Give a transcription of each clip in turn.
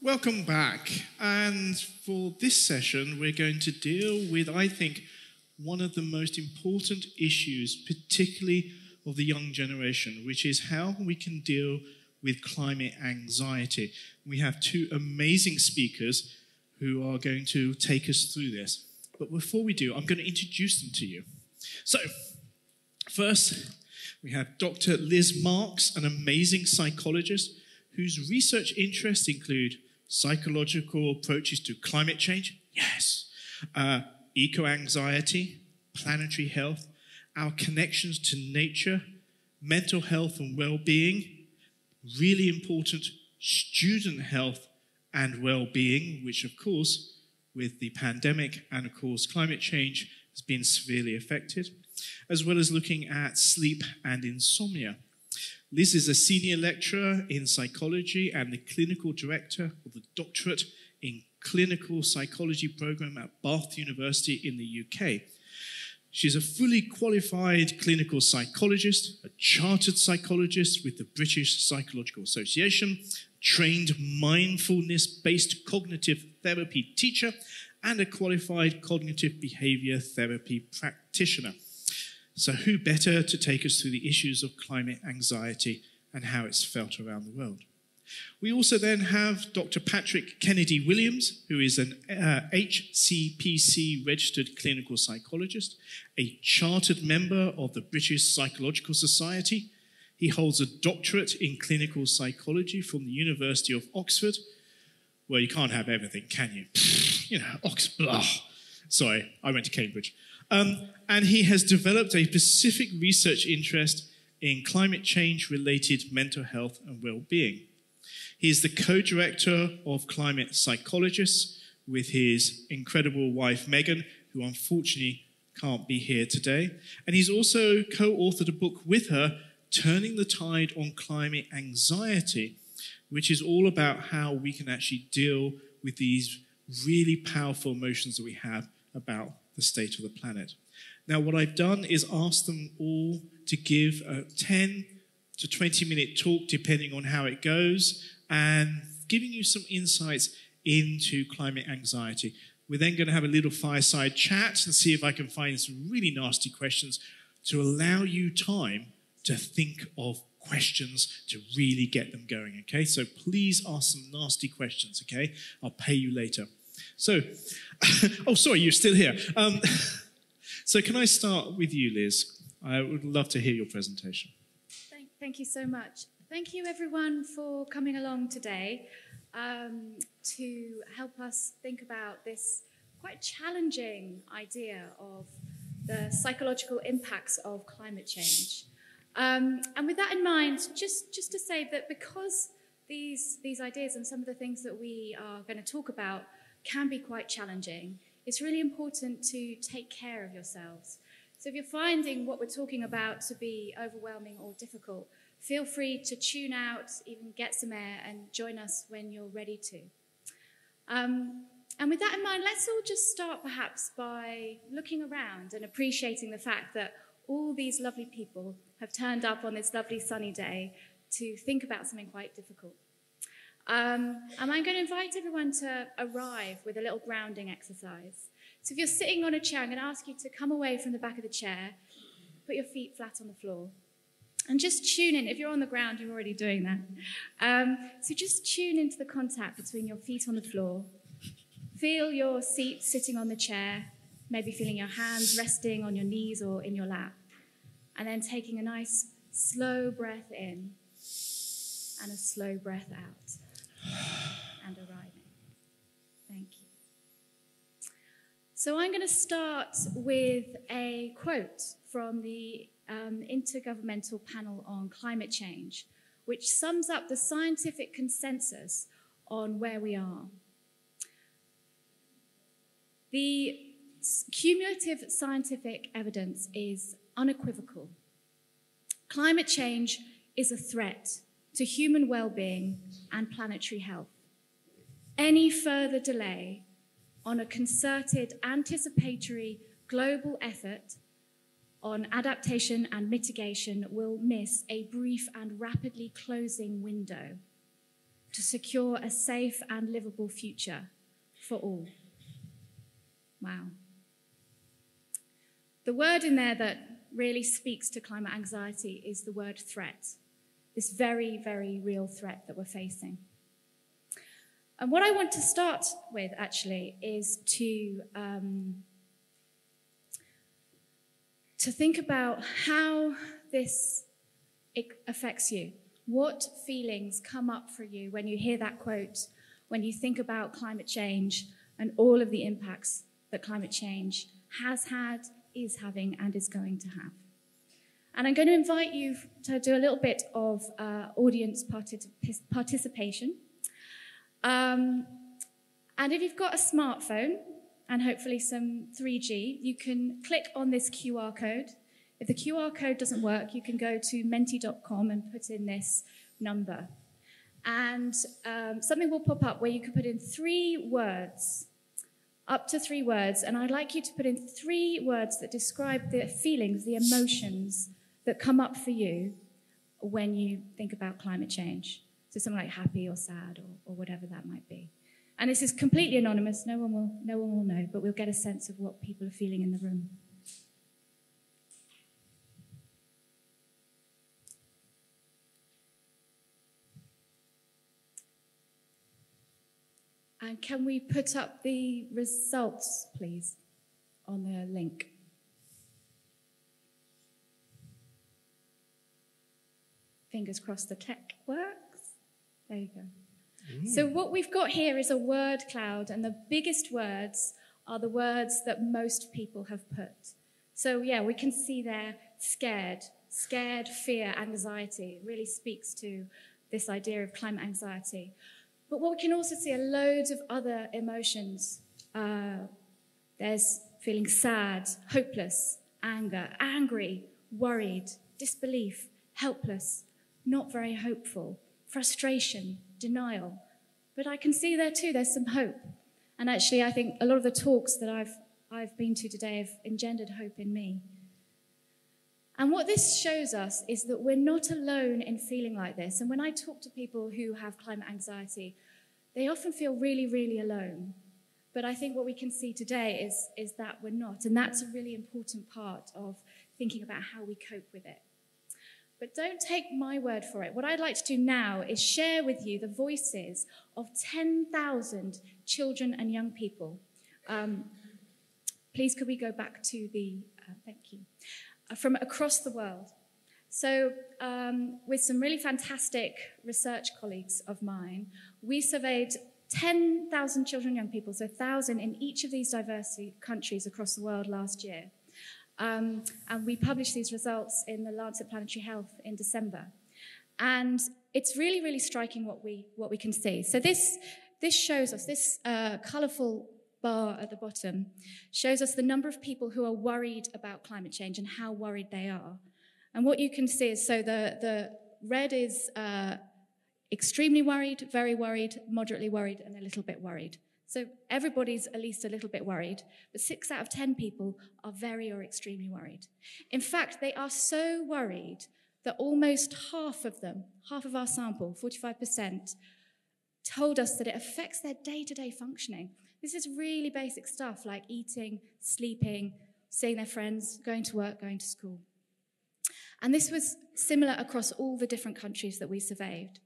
Welcome back. And for this session, we're going to deal with, I think, one of the most important issues, particularly of the young generation, which is how we can deal with climate anxiety. We have two amazing speakers who are going to take us through this. But before we do, I'm going to introduce them to you. So, first, we have Dr. Liz Marks, an amazing psychologist whose research interests include psychological approaches to climate change, yes, eco-anxiety, planetary health, our connections to nature, mental health and well-being, really important, student health and well-being, which of course, with the pandemic and of course climate change has been severely affected, as well as looking at sleep and insomnia. Liz is a senior lecturer in psychology and the clinical director of the doctorate in clinical psychology program at Bath University in the UK. She's a fully qualified clinical psychologist, a chartered psychologist with the British Psychological Association, trained mindfulness-based cognitive therapy teacher, and a qualified cognitive behavior therapy practitioner. So who better to take us through the issues of climate anxiety and how it's felt around the world? We also then have Dr. Patrick Kennedy Williams, who is an HCPC registered clinical psychologist, a chartered member of the British Psychological Society. He holds a doctorate in clinical psychology from the University of Oxford. Well, you can't have everything, can you? You know, Oxford. Sorry, I went to Cambridge. And he has developed a specific research interest in climate change-related mental health and well-being. He is the co-director of Climate Psychologists with his incredible wife, Megan, who unfortunately can't be here today. And he's also co-authored a book with her, Turning the Tide on Climate Anxiety, which is all about how we can actually deal with these really powerful emotions that we have about the state of the planet. Now, what I've done is ask them all to give a 10 to 20-minute talk, depending on how it goes, and giving you some insights into climate anxiety. We're then going to have a little fireside chat and see if I can find some really nasty questions to allow you time to think of questions to really get them going, okay? So please ask some nasty questions, okay? I'll pay you later. So, oh, sorry, you're still here. So can I start with you, Liz? I would love to hear your presentation. Thank you so much. Thank you, everyone, for coming along today to help us think about this quite challenging idea of the psychological impacts of climate change. And with that in mind, just to say that because these ideas and some of the things that we are going to talk about can be quite challenging, it's really important to take care of yourselves. So if you're finding what we're talking about to be overwhelming or difficult, feel free to tune out, even get some air, and join us when you're ready to. And with that in mind, let's all just start perhaps by looking around and appreciating the fact that all these lovely people have turned up on this lovely sunny day to think about something quite difficult. And I'm going to invite everyone to arrive with a little grounding exercise. So if you're sitting on a chair, I'm going to ask you to come away from the back of the chair, put your feet flat on the floor, and just tune in. If you're on the ground, you're already doing that. So just tune into the contact between your feet on the floor. Feel your seat sitting on the chair, maybe feeling your hands resting on your knees or in your lap, and then taking a nice slow breath in and a slow breath out. And arriving. Thank you. So I'm going to start with a quote from the Intergovernmental Panel on Climate Change, which sums up the scientific consensus on where we are. The cumulative scientific evidence is unequivocal. Climate change is a threat to human well-being and planetary health. Any further delay on a concerted, anticipatory global effort on adaptation and mitigation will miss a brief and rapidly closing window. to secure a safe and livable future for all. Wow. The word in there that really speaks to climate anxiety is the word threat, this very, very real threat that we're facing. And what I want to start with, actually, is to think about how this affects you. What feelings come up for you when you hear that quote, when you think about climate change and all of the impacts that climate change has had, is having, and is going to have. And I'm going to invite you to do a little bit of audience participation. And if you've got a smartphone, and hopefully some 3G, you can click on this QR code. If the QR code doesn't work, you can go to menti.com and put in this number. And something will pop up where you can put in 3 words, up to 3 words, and I'd like you to put in 3 words that describe the feelings, the emotions that come up for you when you think about climate change. So something like happy or sad or whatever that might be. And this is completely anonymous, no one will know, but we'll get a sense of what people are feeling in the room. And can we put up the results, please, on the link? Fingers crossed the tech works. There you go. So what we've got here is a word cloud, and the biggest words are the words that most people have put. So yeah, we can see there scared, fear, anxiety. It really speaks to this idea of climate anxiety. But what we can also see are loads of other emotions. There's feeling sad, hopeless, anger, angry, worried, disbelief, helpless, not very hopeful, frustration, denial. But I can see there too, there's some hope. And actually, I think a lot of the talks that I've been to today have engendered hope in me. And what this shows us is that we're not alone in feeling like this. And when I talk to people who have climate anxiety, they often feel really, really alone. But I think what we can see today is that we're not. And that's a really important part of thinking about how we cope with it. But don't take my word for it. What I'd like to do now is share with you the voices of 10,000 children and young people. Please, could we go back to the, thank you, from across the world. So with some really fantastic research colleagues of mine, we surveyed 10,000 children and young people, so 1,000 in each of these diverse countries across the world last year. And we published these results in the Lancet Planetary Health in December. And it's really, really striking what we can see. So this shows us, this colourful bar at the bottom shows us the number of people who are worried about climate change and how worried they are. And what you can see is, so the red is extremely worried, very worried, moderately worried, and a little bit worried. So everybody's at least a little bit worried, but 6 out of 10 people are very or extremely worried. In fact, they are so worried that almost half of them, half of our sample, 45%, told us that it affects their day-to-day functioning. This is really basic stuff like eating, sleeping, seeing their friends, going to work, going to school. And this was similar across all the different countries that we surveyed.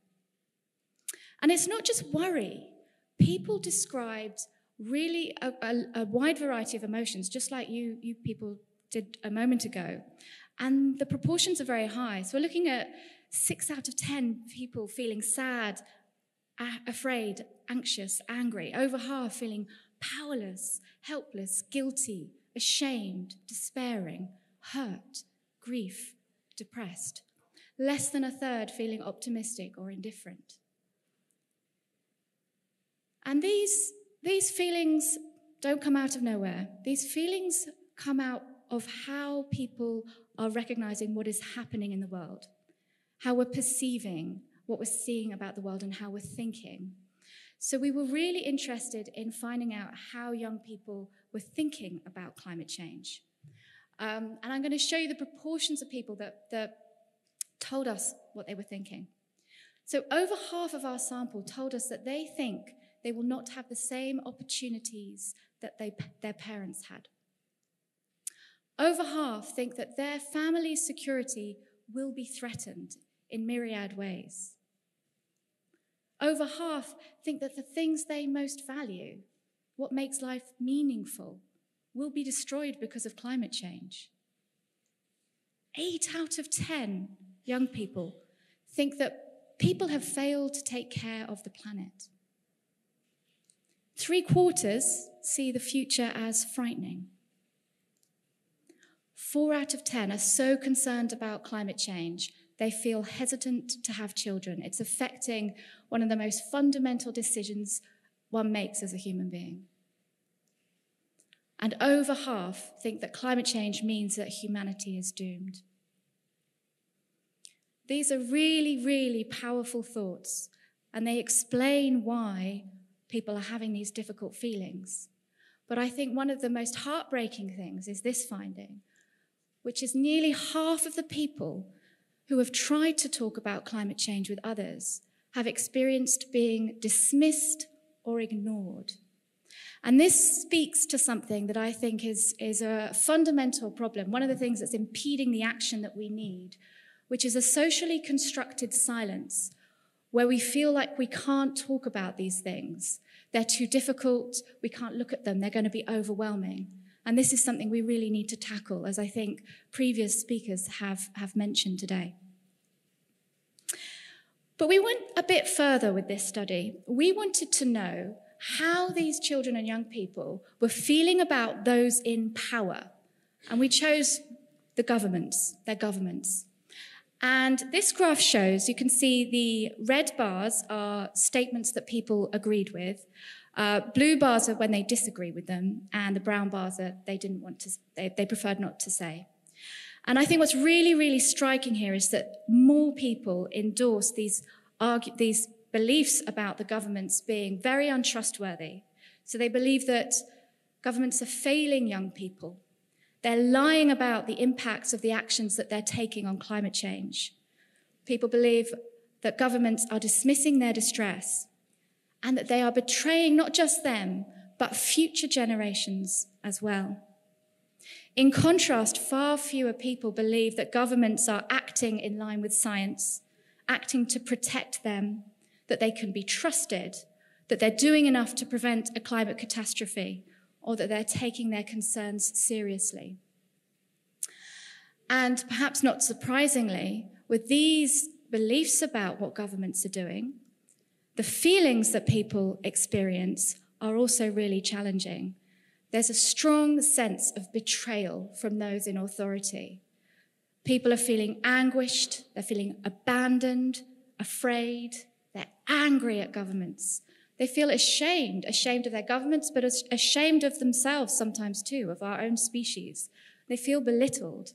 And it's not just worry. People described really a wide variety of emotions, just like you people did a moment ago. And the proportions are very high. So we're looking at 6 out of 10 people feeling sad, afraid, anxious, angry. Over half feeling powerless, helpless, guilty, ashamed, despairing, hurt, grief, depressed. Less than a third feeling optimistic or indifferent. And these feelings don't come out of nowhere. These feelings come out of how people are recognizing what is happening in the world, how we're perceiving what we're seeing about the world and how we're thinking. So we were really interested in finding out how young people were thinking about climate change. And I'm going to show you the proportions of people that told us what they were thinking. So over half of our sample told us that they think they will not have the same opportunities that their parents had. Over half think that their family's security will be threatened in myriad ways. Over half think that the things they most value, what makes life meaningful, will be destroyed because of climate change. 8 out of 10 young people think that people have failed to take care of the planet. 3/4 see the future as frightening. 4 out of 10 are so concerned about climate change, they feel hesitant to have children. It's affecting one of the most fundamental decisions one makes as a human being. And over half think that climate change means that humanity is doomed. These are really, really powerful thoughts, and they explain why people are having these difficult feelings. But I think one of the most heartbreaking things is this finding, which is nearly half of the people who have tried to talk about climate change with others have experienced being dismissed or ignored. And this speaks to something that I think is a fundamental problem, one of the things that's impeding the action that we need, which is a socially constructed silence where we feel like we can't talk about these things. They're too difficult, we can't look at them, they're going to be overwhelming. And this is something we really need to tackle, as I think previous speakers have mentioned today. But we went a bit further with this study. We wanted to know how these children and young people were feeling about those in power. And we chose their governments. And this graph shows, you can see the red bars are statements that people agreed with. Blue bars are when they disagree with them, and the brown bars are they preferred not to say. And I think what's really, really striking here is that more people endorse these beliefs about the governments being very untrustworthy. So they believe that governments are failing young people. They're lying about the impacts of the actions that they're taking on climate change. People believe that governments are dismissing their distress and that they are betraying not just them, but future generations as well. In contrast, far fewer people believe that governments are acting in line with science, acting to protect them, that they can be trusted, that they're doing enough to prevent a climate catastrophe, or that they're taking their concerns seriously. And perhaps not surprisingly, with these beliefs about what governments are doing, the feelings that people experience are also really challenging. There's a strong sense of betrayal from those in authority. People are feeling anguished, they're feeling abandoned, afraid, they're angry at governments. They feel ashamed of their governments, but ashamed of themselves sometimes too, of our own species. They feel belittled.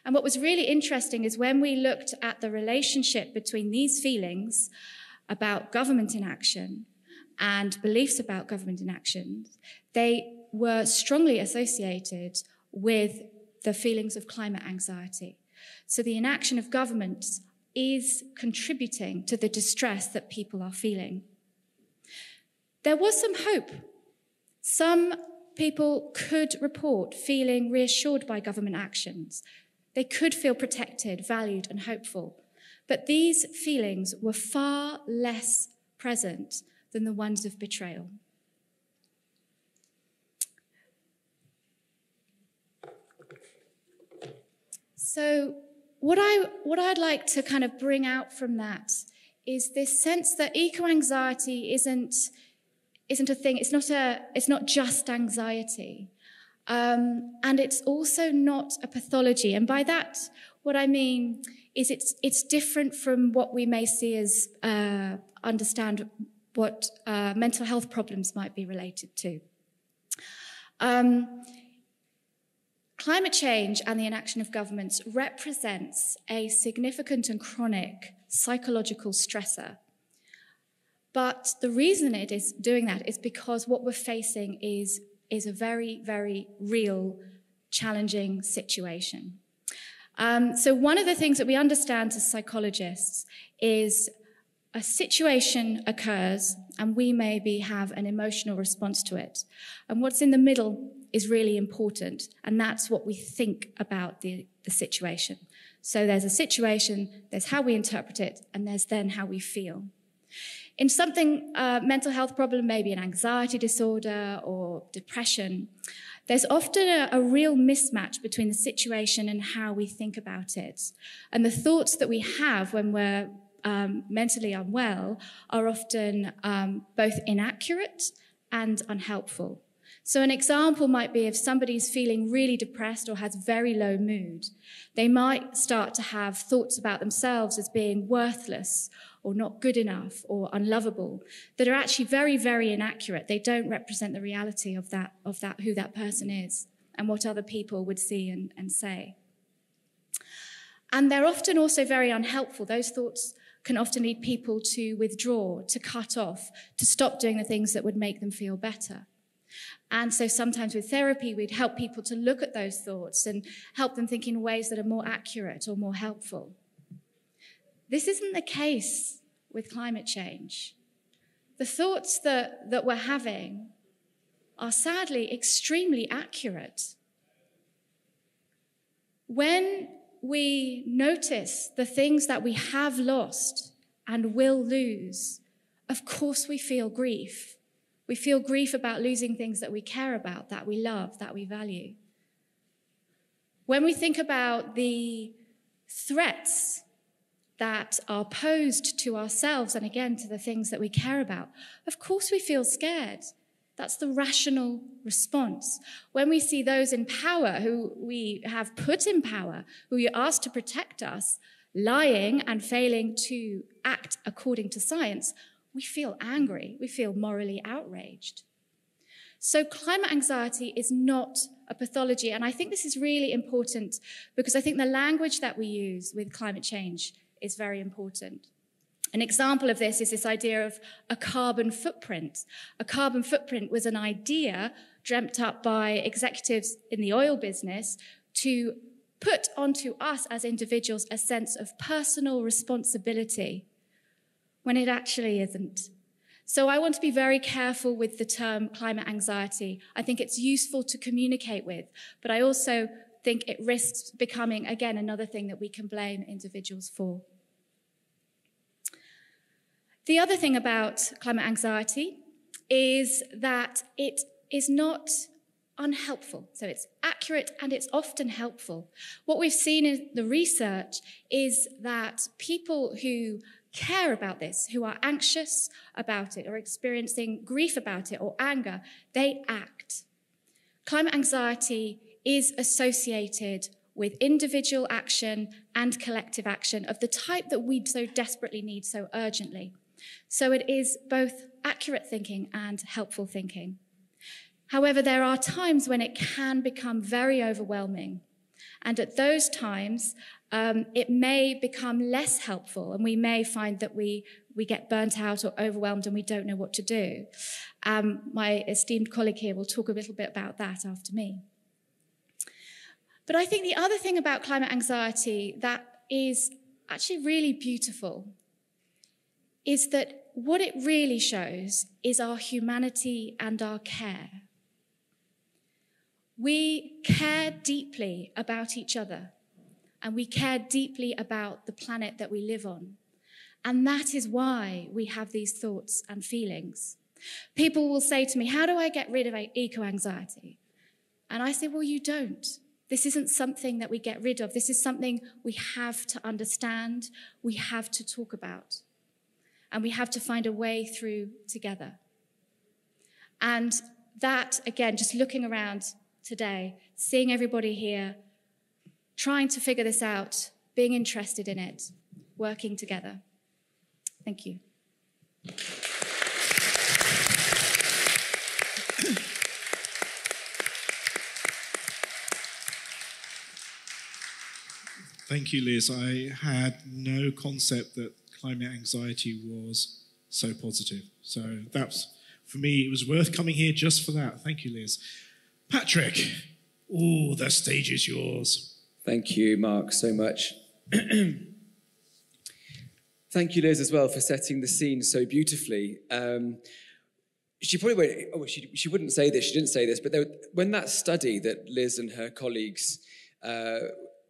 And what was really interesting is when we looked at the relationship between these feelings about government inaction and beliefs about government inaction, they were strongly associated with the feelings of climate anxiety. So the inaction of governments is contributing to the distress that people are feeling. There was some hope. Some people could report feeling reassured by government actions. They could feel protected, valued, and hopeful. But these feelings were far less present than the ones of betrayal. So what I'd like to kind of bring out from that is this sense that eco-anxiety isn't a thing. It's not just anxiety, and it's also not a pathology. And by that, what I mean is it's different from what we may see as understand what mental health problems might be related to. Climate change and the inaction of governments represents a significant and chronic psychological stressor. But the reason it is doing that is because what we're facing is a very, very real, challenging situation. So one of the things that we understand as psychologists is a situation occurs and we maybe have an emotional response to it. And what's in the middle is really important, and that's what we think about the situation. So there's a situation, there's how we interpret it, and there's then how we feel. In something, mental health problem, maybe an anxiety disorder or depression, there's often a real mismatch between the situation and how we think about it. And the thoughts that we have when we're mentally unwell are often both inaccurate and unhelpful. So an example might be if somebody's feeling really depressed or has very low mood, they might start to have thoughts about themselves as being worthless or not good enough or unlovable that are actually very, very inaccurate. They don't represent the reality of that who that person is and what other people would see and say. And they're often also very unhelpful. Those thoughts can often lead people to withdraw, to cut off, to stop doing the things that would make them feel better. And so sometimes with therapy, we'd help people to look at those thoughts and help them think in ways that are more accurate or more helpful. This isn't the case with climate change. The thoughts that we're having are sadly extremely accurate. When we notice the things that we have lost and will lose, of course we feel grief. We feel grief about losing things that we care about, that we love, that we value. When we think about the threats that are posed to ourselves and again to the things that we care about, of course we feel scared. That's the rational response. When we see those in power, who we have put in power, who we asked to protect us, lying and failing to act according to science, we feel angry, we feel morally outraged. So climate anxiety is not a pathology, and I think this is really important because I think the language that we use with climate change is very important. An example of this is this idea of a carbon footprint. A carbon footprint was an idea dreamt up by executives in the oil business to put onto us as individuals a sense of personal responsibility, when it actually isn't. So I want to be very careful with the term climate anxiety. I think it's useful to communicate with, but I also think it risks becoming, again, another thing that we can blame individuals for. The other thing about climate anxiety is that it is not unhelpful. So it's accurate and it's often helpful. What we've seen in the research is that people who care about this, who are anxious about it or experiencing grief about it or anger, they act. Climate anxiety is associated with individual action and collective action of the type that we so desperately need so urgently. So it is both accurate thinking and helpful thinking. However, there are times when it can become very overwhelming. And at those times, it may become less helpful, and we may find that we get burnt out or overwhelmed and we don't know what to do. My esteemed colleague here will talk a little bit about that after me. But I think the other thing about climate anxiety that is actually really beautiful is that what it really shows is our humanity and our care. We care deeply about each other, and we care deeply about the planet that we live on. And that is why we have these thoughts and feelings. People will say to me, how do I get rid of eco-anxiety? And I say, well, you don't. This isn't something that we get rid of. This is something we have to understand, we have to talk about, and we have to find a way through together. And that, again, just looking around today, seeing everybody here, trying to figure this out, being interested in it, working together. Thank you. Thank you, Liz. I had no concept that climate anxiety was so positive. So that's, for me, it was worth coming here just for that. Thank you, Liz. Patrick, the stage is yours. Thank you, Mark, so much. Thank you, Liz, as well, for setting the scene so beautifully. She probably won't, she wouldn't say this, she didn't say this, but when that study that Liz and her colleagues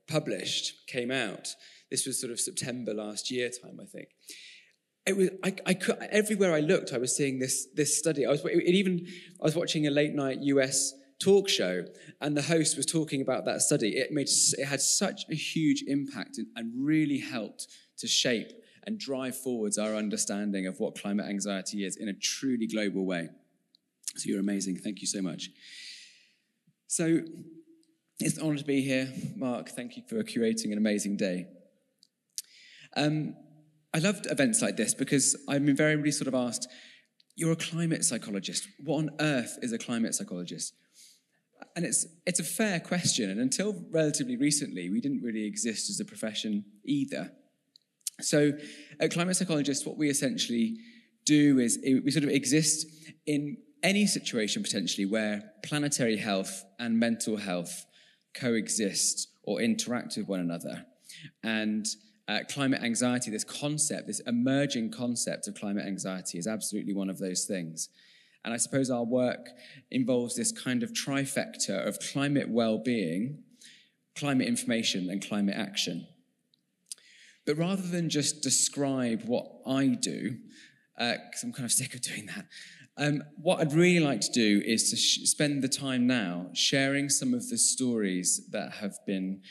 published came out, this was sort of September last year time, I think. It was everywhere I looked, I was seeing this study. I was watching a late night US talk show, and the host was talking about that study. It had such a huge impact and really helped to shape and drive forwards our understanding of what climate anxiety is in a truly global way. So you're amazing. Thank you so much. So it's an honor to be here. Mark, thank you for curating an amazing day. I loved events like this because I've been very sort of asked, you're a climate psychologist. What on earth is a climate psychologist? And it's a fair question. And until relatively recently, we didn't really exist as a profession either. So at Climate Psychologists, what we essentially do is we sort of exist in any situation potentially where planetary health and mental health coexist or interact with one another. And climate anxiety, this concept, this emerging concept of climate anxiety is absolutely one of those things. And I suppose our work involves this kind of trifecta of climate well-being, climate information, and climate action. But rather than just describe what I do, because I'm kind of sick of doing that, what I'd really like to do is to spend the time now sharing some of the stories that have been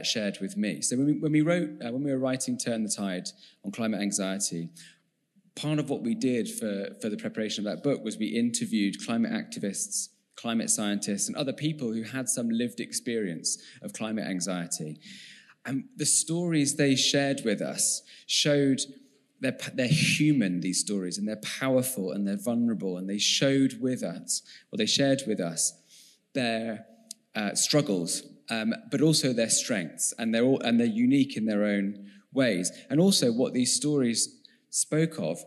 shared with me. So when we were writing Turn the Tide on climate anxiety, part of what we did for the preparation of that book was we interviewed climate activists, climate scientists, and other people who had some lived experience of climate anxiety. And the stories they shared with us showed they're human, these stories, and they're powerful and they're vulnerable, and they shared with us their struggles, but also their strengths, and they're unique in their own ways. And also what these stories spoke of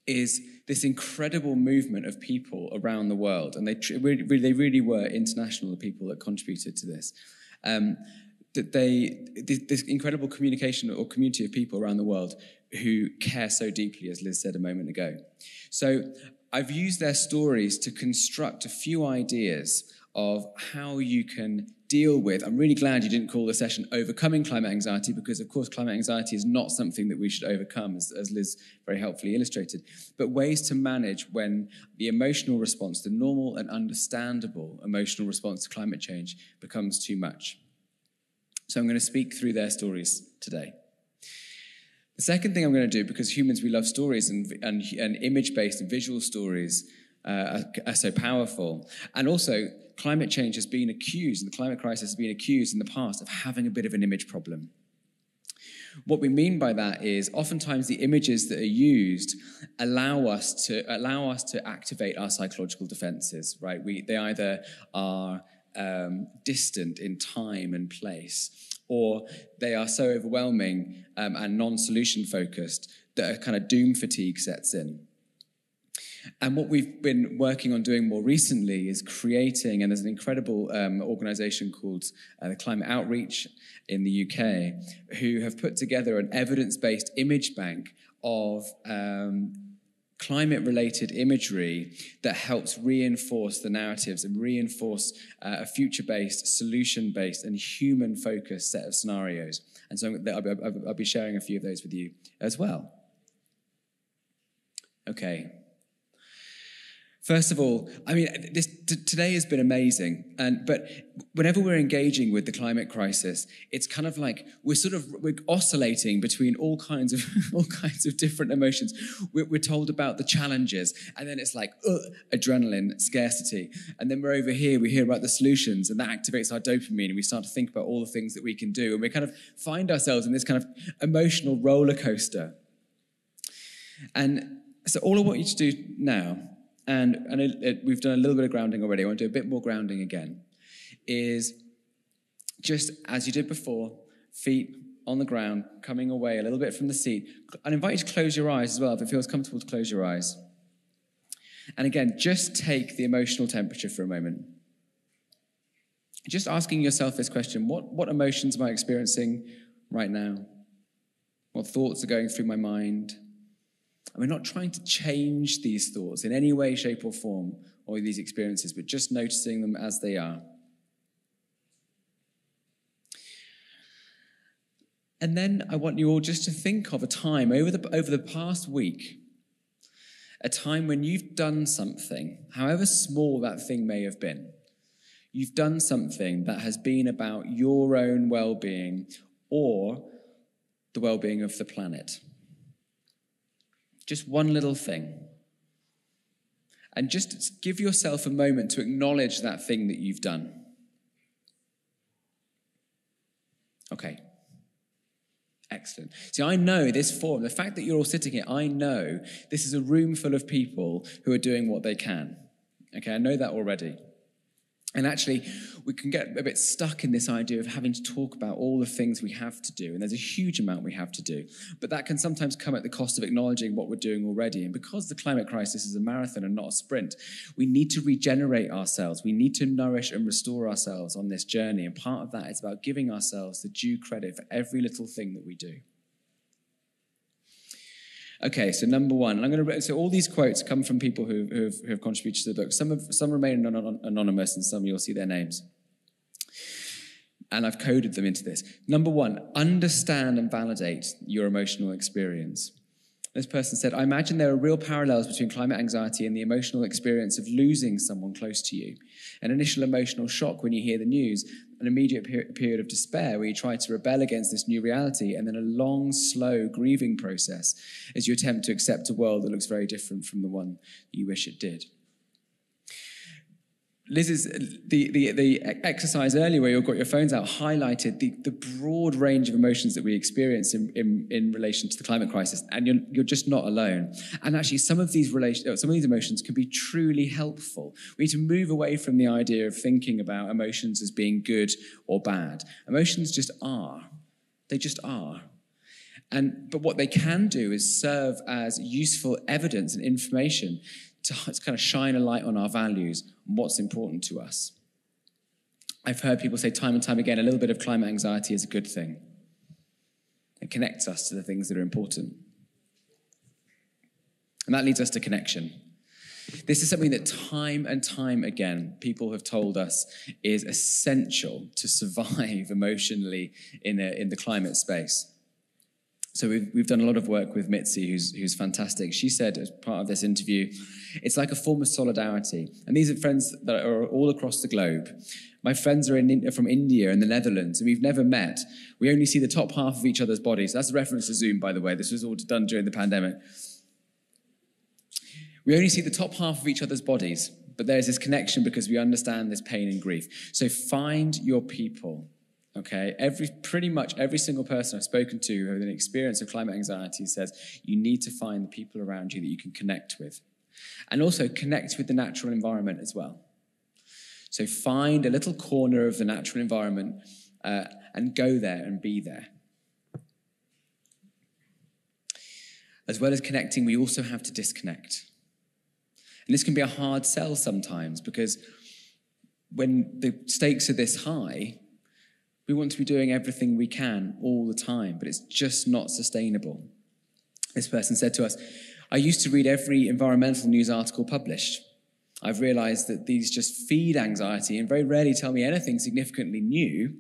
is this incredible movement of people around the world, and they really were international, the people that contributed to this. This incredible communication or community of people around the world who care so deeply, as Liz said a moment ago. So I've used their stories to construct a few ideas of how you can deal with. I'm really glad you didn't call the session Overcoming Climate Anxiety, because of course climate anxiety is not something that we should overcome, as Liz very helpfully illustrated, but ways to manage when the emotional response, the normal and understandable emotional response to climate change becomes too much. So I'm going to speak through their stories today. The second thing I'm going to do, because humans, we love stories, and image-based and visual stories are so powerful. And also, climate change has been accused, and the climate crisis has been accused in the past of having a bit of an image problem. What we mean by that is oftentimes the images that are used allow us to activate our psychological defenses, right? They either are distant in time and place, or they are so overwhelming and non-solution focused that a kind of doom fatigue sets in. And what we've been working on doing more recently is creating, and there's an incredible organisation called the Climate Outreach in the UK, who have put together an evidence-based image bank of climate-related imagery that helps reinforce the narratives and reinforce a future-based, solution-based, and human-focused set of scenarios. And so I'll be sharing a few of those with you as well. Okay. First of all, I mean, today has been amazing, but whenever we're engaging with the climate crisis, it's kind of like we're oscillating between all kinds of different emotions. We're told about the challenges, and then it's like adrenaline, scarcity, and then we're over here, we hear about the solutions, and that activates our dopamine, and we start to think about all the things that we can do, and we kind of find ourselves in this kind of emotional roller coaster. And so all I want you to do now, and we've done a little bit of grounding already, I want to do a bit more grounding again, is just as you did before, feet on the ground, coming away a little bit from the seat. I'd invite you to close your eyes as well, if it feels comfortable to close your eyes. And again, just take the emotional temperature for a moment. Just asking yourself this question: what emotions am I experiencing right now? What or thoughts are going through my mind. And we're not trying to change these thoughts in any way, shape, or form, or these experiences, but just noticing them as they are. And then I want you all just to think of a time over the past week, a time when you've done something, however small that thing may have been. You've done something that has been about your own well-being or the well-being of the planet. Just one little thing. And just give yourself a moment to acknowledge that thing that you've done. Okay. Excellent. See, I know this forum, the fact that you're all sitting here, I know this is a room full of people who are doing what they can. Okay, I know that already. And actually, we can get a bit stuck in this idea of having to talk about all the things we have to do. And there's a huge amount we have to do. But that can sometimes come at the cost of acknowledging what we're doing already. And because the climate crisis is a marathon and not a sprint, we need to regenerate ourselves. We need to nourish and restore ourselves on this journey. And part of that is about giving ourselves the due credit for every little thing that we do. Okay, so number one, and so all these quotes come from people who have contributed to the book. Some remain anonymous, and some you'll see their names. And I've coded them into this. Number one, understand and validate your emotional experience. This person said, I imagine there are real parallels between climate anxiety and the emotional experience of losing someone close to you. An initial emotional shock when you hear the news, an immediate period of despair where you try to rebel against this new reality, and then a long, slow grieving process as you attempt to accept a world that looks very different from the one you wish it did. Liz's, the exercise earlier where you've got your phones out highlighted the broad range of emotions that we experience in relation to the climate crisis, and you're just not alone. And actually, some of these emotions can be truly helpful. We need to move away from the idea of thinking about emotions as being good or bad. Emotions just are. They just are. But what they can do is serve as useful evidence and information to kind of shine a light on our values and what's important to us. I've heard people say time and time again, a little bit of climate anxiety is a good thing. It connects us to the things that are important. And that leads us to connection. This is something that time and time again, people have told us is essential to survive emotionally in the climate space. So we've done a lot of work with Mitzi, who's fantastic. She said as part of this interview, it's like a form of solidarity. And these are friends that are all across the globe. My friends are from India and the Netherlands, and we've never met. We only see the top half of each other's bodies. That's a reference to Zoom, by the way. This was all done during the pandemic. We only see the top half of each other's bodies, but there's this connection because we understand this pain and grief. So find your people. Okay, pretty much every single person I've spoken to who has an experience of climate anxiety says you need to find the people around you that you can connect with. And also connect with the natural environment as well. So find a little corner of the natural environment and go there and be there. As well as connecting, we also have to disconnect. And this can be a hard sell sometimes because when the stakes are this high, we want to be doing everything we can all the time, but it's just not sustainable. This person said to us, I used to read every environmental news article published. I've realized that these just feed anxiety and very rarely tell me anything significantly new.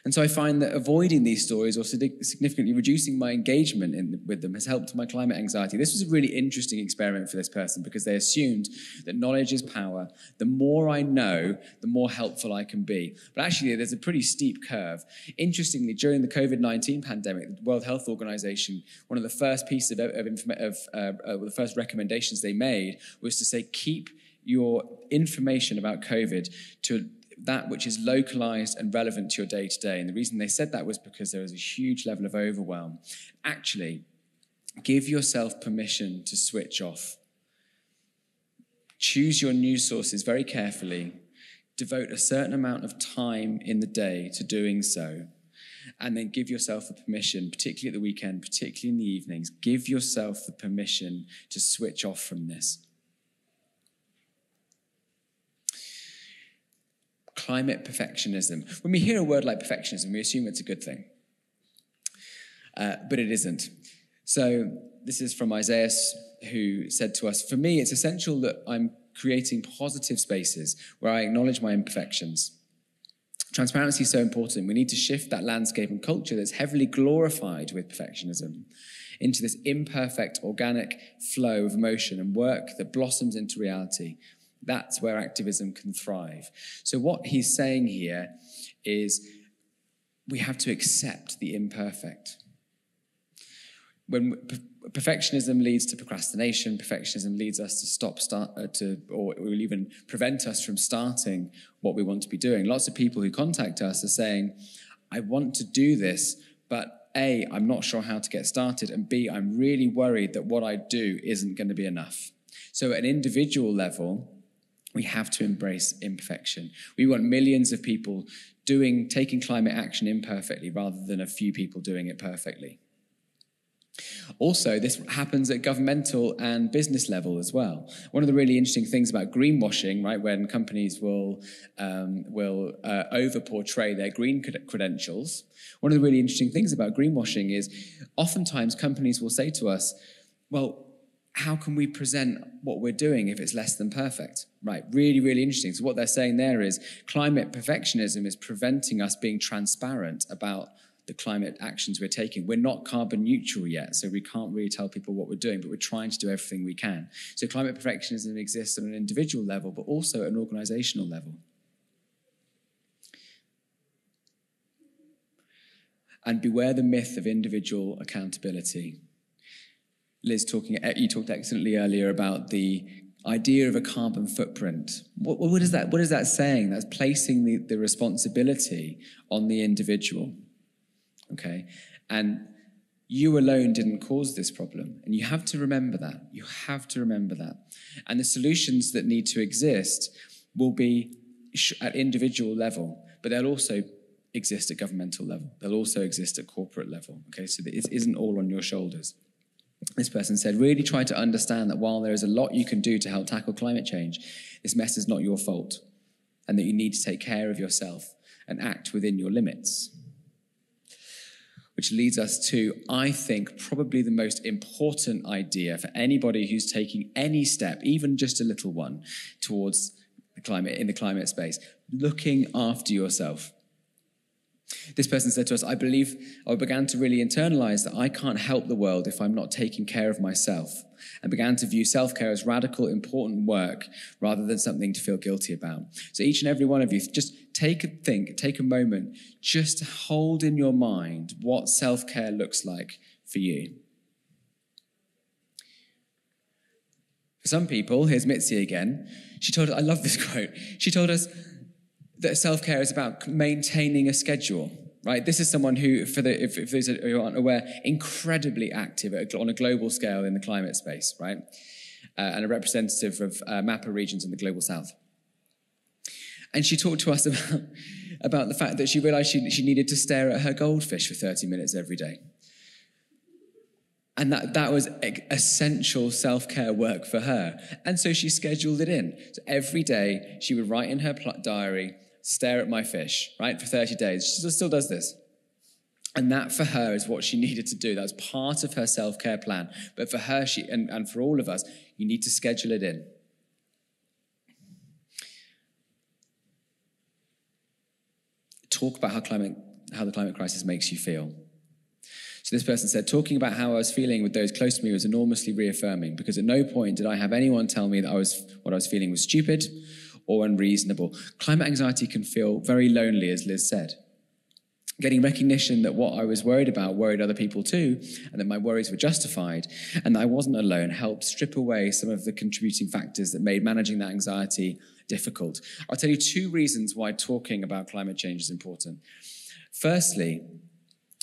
And so I find that avoiding these stories or significantly reducing my engagement with them has helped my climate anxiety. This was a really interesting experiment for this person because they assumed that knowledge is power. The more I know, the more helpful I can be. But actually, there's a pretty steep curve. Interestingly, during the COVID-19 pandemic, the World Health Organization, one of the first pieces the first recommendations they made was to say, keep your information about COVID to that which is localized and relevant to your day-to-day. And the reason they said that was because there was a huge level of overwhelm. Actually, give yourself permission to switch off. Choose your news sources very carefully. Devote a certain amount of time in the day to doing so. And then give yourself the permission, particularly at the weekend, particularly in the evenings, give yourself the permission to switch off from this. Climate perfectionism. When we hear a word like perfectionism, we assume it's a good thing. but it isn't. So this is from Isaiah, who said to us, "For me, it's essential that I'm creating positive spaces where I acknowledge my imperfections. Transparency is so important. We need to shift that landscape and culture that's heavily glorified with perfectionism into this imperfect, organic flow of emotion and work that blossoms into reality. That's where activism can thrive." So what he's saying here is we have to accept the imperfect. When perfectionism leads to procrastination, perfectionism leads us to or will even prevent us from starting what we want to be doing. Lots of people who contact us are saying, "I want to do this, but A, I'm not sure how to get started, and B, I'm really worried that what I do isn't going to be enough." So at an individual level, we have to embrace imperfection. We want millions of people taking climate action imperfectly rather than a few people doing it perfectly. Also, this happens at governmental and business level as well. One of the really interesting things about greenwashing, right, when companies will over-portray their green credentials, one of the really interesting things about greenwashing is oftentimes companies will say to us, "Well, how can we present what we're doing if it's less than perfect?" Right, really, really interesting. So what they're saying there is climate perfectionism is preventing us being transparent about the climate actions we're taking. We're not carbon neutral yet, so we can't really tell people what we're doing, but we're trying to do everything we can. So climate perfectionism exists on an individual level, but also at an organizational level. And beware the myth of individual accountability. Liz, you talked excellently earlier about the idea of a carbon footprint. What is that saying? That's placing the responsibility on the individual. Okay, and you alone didn't cause this problem, and you have to remember that. You have to remember that. And the solutions that need to exist will be at individual level, but they'll also exist at governmental level. They'll also exist at corporate level. Okay, so it isn't all on your shoulders. This person said, "Really try to understand that while there is a lot you can do to help tackle climate change, this mess is not your fault, and that you need to take care of yourself and act within your limits." Which leads us to, I think, probably the most important idea for anybody who's taking any step, even just a little one, towards the climate, in the climate space: looking after yourself. This person said to us, "I began to really internalize that I can't help the world if I'm not taking care of myself, and began to view self-care as radical, important work rather than something to feel guilty about." So each and every one of you, just take a moment, just to hold in your mind what self-care looks like for you. For some people, here's Mitzi again. She told us, I love this quote. She told us that self-care is about maintaining a schedule, right? This is someone who, if those who aren't aware, incredibly active on a global scale in the climate space, right? And a representative of MAPA regions in the global south. And she talked to us about the fact that she realized she needed to stare at her goldfish for 30 minutes every day. And that was essential self-care work for her. And so she scheduled it in. So every day she would write in her diary, "Stare at my fish," right, for 30 days. She still does this. And that for her is what she needed to do. That was part of her self-care plan. But for her, and for all of us, you need to schedule it in. Talk about how the climate crisis makes you feel. So this person said, "Talking about how I was feeling with those close to me was enormously reaffirming, because at no point did I have anyone tell me that what I was feeling was stupid or unreasonable." Climate anxiety can feel very lonely, as Liz said. Getting recognition that what I was worried about worried other people too, and that my worries were justified, and that I wasn't alone, helped strip away some of the contributing factors that made managing that anxiety difficult. I'll tell you 2 reasons why talking about climate change is important. Firstly,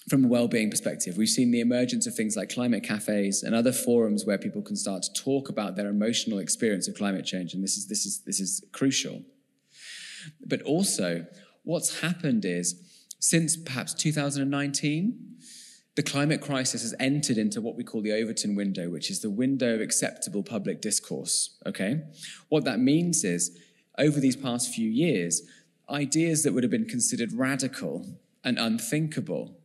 from a well-being perspective, we've seen the emergence of things like climate cafes and other forums where people can start to talk about their emotional experience of climate change, and this is crucial. But also, what's happened is, since perhaps 2019, the climate crisis has entered into what we call the Overton Window, which is the window of acceptable public discourse, okay? What that means is, over these past few years, ideas that would have been considered radical and unthinkable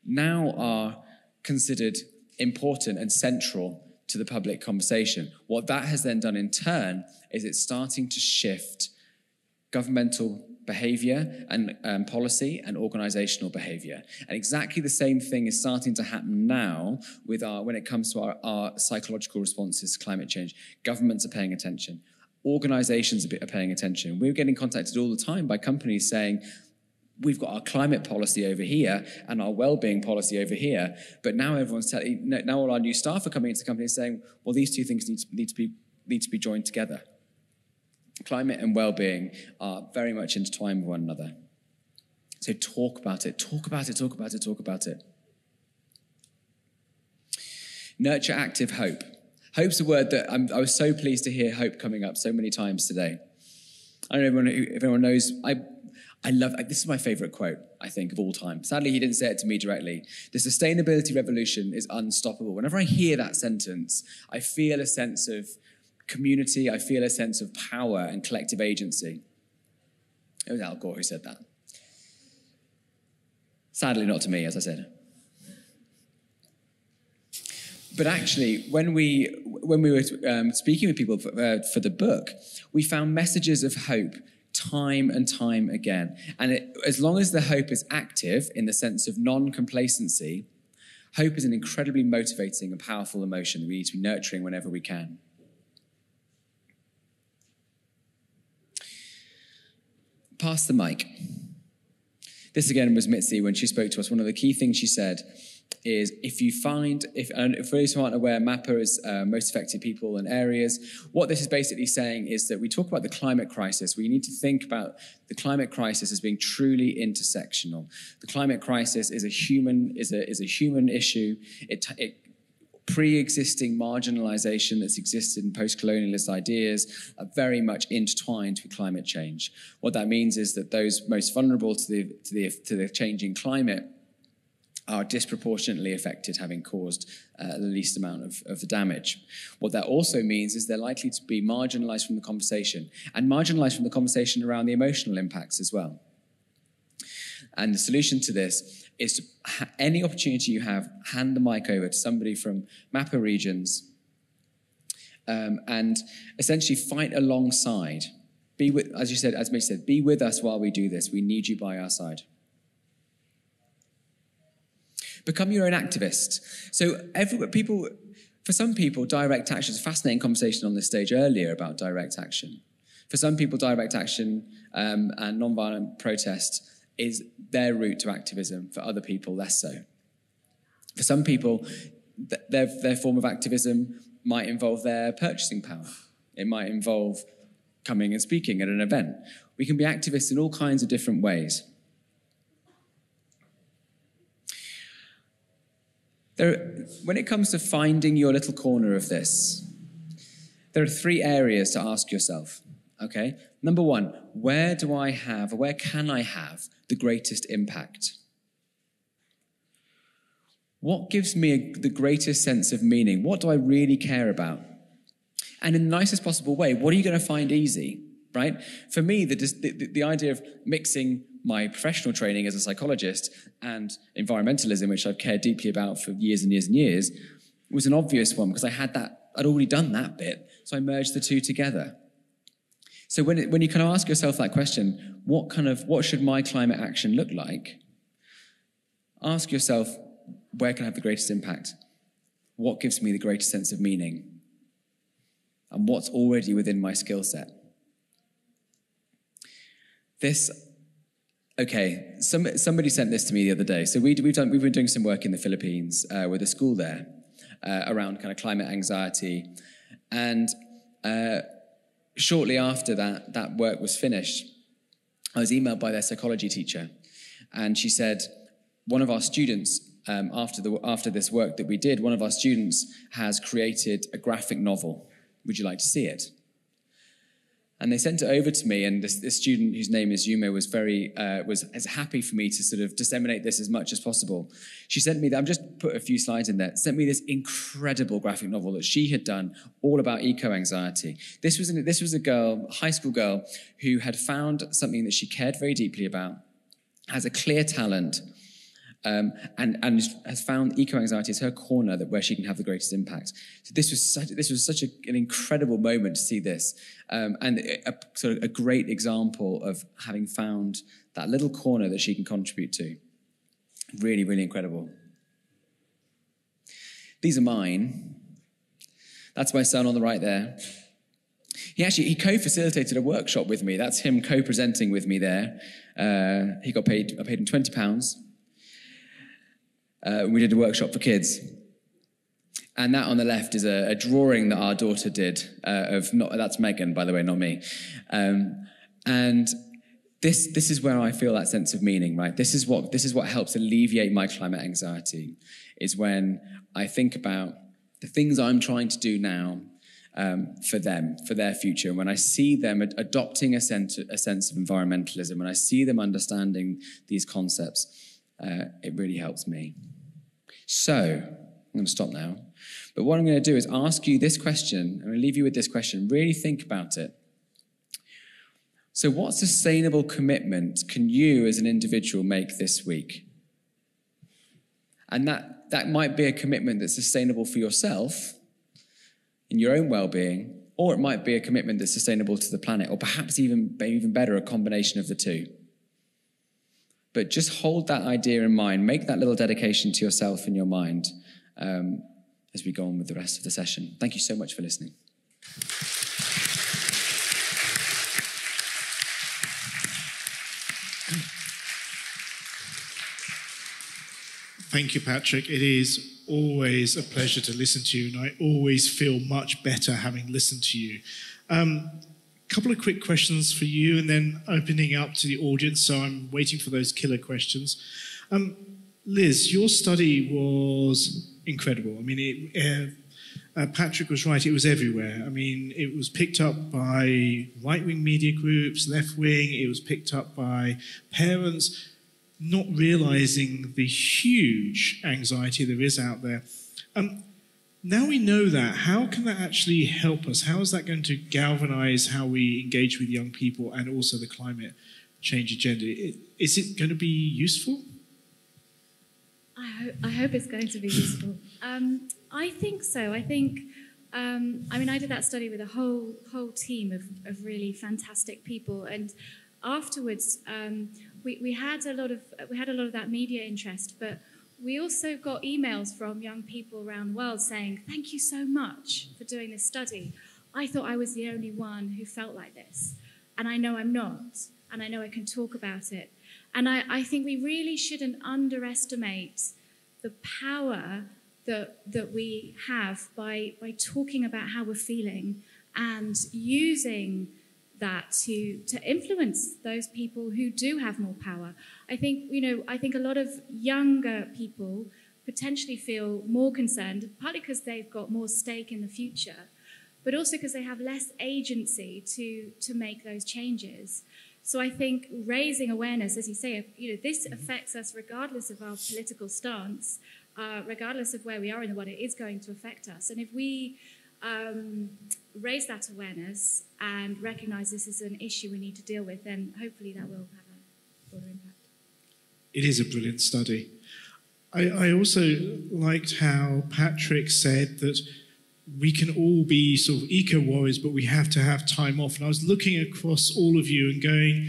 now are considered important and central to the public conversation. What that has then done in turn is it's starting to shift governmental behavior and policy and organizational behavior. And exactly the same thing is starting to happen now with when it comes to our psychological responses to climate change. Governments are paying attention. Organizations are paying attention. We're getting contacted all the time by companies saying, we've got our climate policy over here and our well-being policy over here. But now everyone's now all our new staff are coming into companies saying, well, these two things need to be joined together. Climate and well-being are very much intertwined with one another. So talk about it, talk about it, talk about it, talk about it. Nurture active hope. Hope's a word that I was so pleased to hear hope coming up so many times today. I don't know if everyone knows, I love, this is my favorite quote, I think, of all time. Sadly, he didn't say it to me directly. The sustainability revolution is unstoppable. Whenever I hear that sentence, I feel a sense of community, I feel a sense of power and collective agency. It was Al Gore who said that. Sadly, not to me, as I said. But actually, when we were speaking with people for the book, we found messages of hope time and time again. And as long as the hope is active in the sense of non-complacency, hope is an incredibly motivating and powerful emotion that we need to be nurturing whenever we can. Pass the mic. This again was Mitzi when she spoke to us. One of the key things she said is if those who aren't aware, MAPA is most affected people and areas. What this is basically saying is that we talk about the climate crisis. We need to think about the climate crisis as being truly intersectional. The climate crisis is a human issue. It pre-existing marginalization that's existed in post-colonialist ideas are very much intertwined with climate change. What that means is that those most vulnerable to the changing climate are disproportionately affected, having caused the least amount of the damage. What that also means is they're likely to be marginalized from the conversation, and marginalized from the conversation around the emotional impacts as well. And the solution to this is to, any opportunity you have, hand the mic over to somebody from MAPA regions and essentially fight alongside. Be with, as Mitch said, be with us while we do this. We need you by our side. Become your own activist. So for some people, direct action is a fascinating conversation on this stage earlier about direct action. For some people, direct action and nonviolent protest is their route to activism. For other people, less so. For some people, their form of activism might involve their purchasing power. It might involve coming and speaking at an event. We can be activists in all kinds of different ways. When it comes to finding your little corner of this, there are 3 areas to ask yourself, okay? Number 1, where can I have the greatest impact? What gives me the greatest sense of meaning? What do I really care about? And in the nicest possible way, what are you going to find easy, right? For me, the idea of mixing my professional training as a psychologist and environmentalism, which I've cared deeply about for years and years and years, was an obvious one because I'd already done that bit, so I merged the two together. So when you kind of ask yourself that question, what should my climate action look like? Ask yourself, where can I have the greatest impact? What gives me the greatest sense of meaning? And what's already within my skill set? Somebody sent this to me the other day. So we've been doing some work in the Philippines with a school there around kind of climate anxiety. And shortly after that work was finished, I was emailed by their psychology teacher. And she said, one of our students, after this work that we did, one of our students has created a graphic novel. Would you like to see it? And they sent it over to me, and this student, whose name is Yuma, was happy for me to sort of disseminate this as much as possible. She sent me that, I've just put a few slides in there, sent me this incredible graphic novel that she had done all about eco-anxiety. This was a girl, a high school girl, who had found something that she cared very deeply about, has a clear talent, and has found eco-anxiety as her corner where she can have the greatest impact. So this was such an incredible moment to see this, and a great example of having found that little corner that she can contribute to. Really, really incredible. These are mine. That's my son on the right there. He co-facilitated a workshop with me. That's him co-presenting with me there. I paid him £20. We did a workshop for kids. And that on the left is a drawing that our daughter did that's Megan, by the way, not me. And this is where I feel that sense of meaning, right? This is what helps alleviate my climate anxiety, is when I think about the things I'm trying to do now for them, for their future. When I see them adopting a sense of environmentalism, when I see them understanding these concepts, it really helps me. So, I'm going to stop now. But what I'm going to do is ask you this question. I'm going to leave you with this question. Really think about it. So what sustainable commitment can you as an individual make this week? And that might be a commitment that's sustainable for yourself, in your own well-being, or it might be a commitment that's sustainable to the planet, or perhaps even better, a combination of the two. But just hold that idea in mind. Make that little dedication to yourself in your mind as we go on with the rest of the session. Thank you so much for listening. Thank you, Patrick. It is always a pleasure to listen to you, and I always feel much better having listened to you. Couple of quick questions for you, and then opening up to the audience, so I'm waiting for those killer questions. Liz, your study was incredible. I mean, Patrick was right, it was everywhere. I mean, it was picked up by right-wing media groups, left-wing, it was picked up by parents, not realizing the huge anxiety there is out there. Now we know that, how can that actually help us? How is that going to galvanize how we engage with young people and also the climate change agenda? Is it going to be useful? I hope it's going to be useful. I think so. I think, I mean, I did that study with a whole team of really fantastic people, and afterwards, we had a lot of that media interest, but we also got emails from young people around the world saying, "Thank you so much for doing this study. I thought I was the only one who felt like this, and I know I'm not, and I know I can talk about it." And I think we really shouldn't underestimate the power that we have by talking about how we're feeling and using that to influence those people who do have more power. I think a lot of younger people potentially feel more concerned, partly because they've got more stake in the future, but also because they have less agency to make those changes. So I think raising awareness, as you say, this affects us regardless of our political stance, regardless of where we are in the world, it is going to affect us. And if we raise that awareness and recognise this is an issue we need to deal with, then hopefully that will have a broader impact. It is a brilliant study. I also liked how Patrick said that we can all be sort of eco-warriors, but we have to have time off. And I was looking across all of you and going,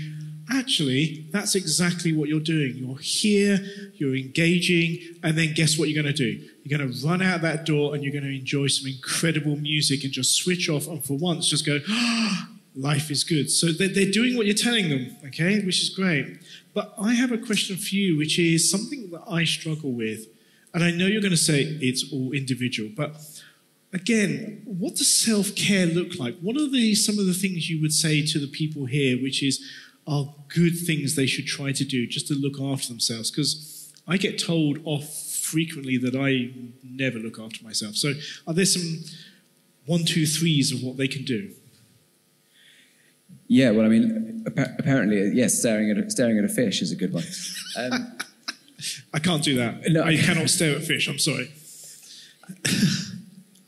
actually, that's exactly what you're doing. You're here, you're engaging, and then guess what you're going to do? You're going to run out that door and you're going to enjoy some incredible music and just switch off and for once just go, life is good. So they're doing what you're telling them, okay, which is great. But I have a question for you, which is something that I struggle with. And I know you're going to say it's all individual, but again, what does self-care look like? What are some of the things you would say to the people here, which are good things they should try to do just to look after themselves? Because I get told off frequently that I never look after myself. So are there some 1, 2, 3s of what they can do? Yeah, well, I mean, apparently, yes, staring at a fish is a good one. I can't do that. No, I cannot stare at fish, I'm sorry.